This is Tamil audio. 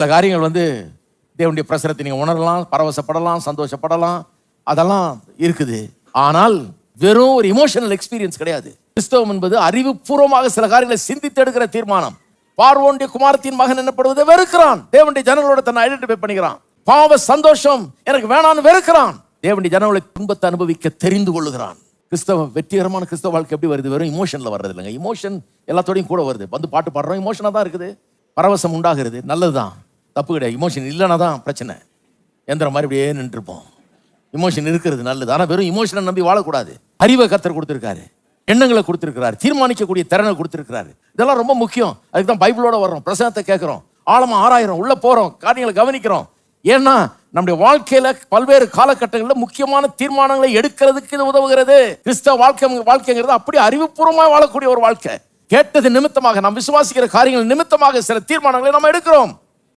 சில காரியங்கள் தேவனுடைய பிரசனத்தை நீங்க உணரலாம், பரவசப்படலாம், சந்தோஷப்படலாம், அதெல்லாம் இருக்குது. ஆனால் வெறும் ஒரு இமோஷனல் எக்ஸ்பீரியன்ஸ் கிடையாது. கிறிஸ்தவம் என்பது அறிவுபூர்வமாக சில காரியங்களை சிந்தித்து எடுக்கிற தீர்மானம். பார்வோனுடைய குமாரத்தின் மகன் என்னப்படுவதை வெறுக்கிறான். தேவனுடைய ஜனங்களோட தன்னை ஐடென்டிஃபை பண்ணிக்கிறான். பாவ சந்தோஷம் எனக்கு வேணான்னு வெறுக்கிறான். தேவனுடைய ஜனங்களை துன்பத்தை அனுபவிக்க தெரிந்து கொள்ளுகிறான். வெற்றிகரமான கிறிஸ்தவ வாழ்க்கை எப்படி வருது? வெறும் இமோஷன்ல வர்றது இல்லைங்க. இமோஷன் எல்லாத்தோடையும் கூட வருது. பாட்டு பாடுறோம், இமோஷனா தான் இருக்குது. பரவசம் உண்டாகிறது, நல்லதுதான், தப்பு கிடையாது. இமோஷன் இல்லைன்னா தான் பிரச்சனை. எந்திர மாதிரி அப்படியே நின்றுப்போம். இமோஷன் இருக்கிறது நல்லது. ஆனால் வெறும் இமோஷனை நம்பி வாழக்கூடாது. அறிவை கர்த்தர் கொடுத்திருக்காரு, எண்ணங்களை கொடுத்திருக்கிறார், தீர்மானிக்கக்கூடிய திறனை கொடுத்திருக்கிறாரு. இதெல்லாம் ரொம்ப முக்கியம். அதுக்கு தான் பைபிளோட வர்றோம், பிரசனத்தை கேட்கிறோம், ஆழமா ஆராயிறோம், உள்ள போறோம், காரியங்களை கவனிக்கிறோம். ஏன்னா நம்முடைய வாழ்க்கையில பல்வேறு காலகட்டங்களில் முக்கியமான தீர்மானங்களை எடுக்கிறதுக்கு இது உதவுகிறது. கிறிஸ்தவ வாழ்க்கைங்கிறது அப்படி அறிவுபூர்வமாக வாழக்கூடிய ஒரு வாழ்க்கை. கேட்டது நிமித்தமாக, நாம் விசுவாசிக்கிற காரியங்கள் நிமித்தமாக சில தீர்மானங்களை நாம் எடுக்கிறோம்.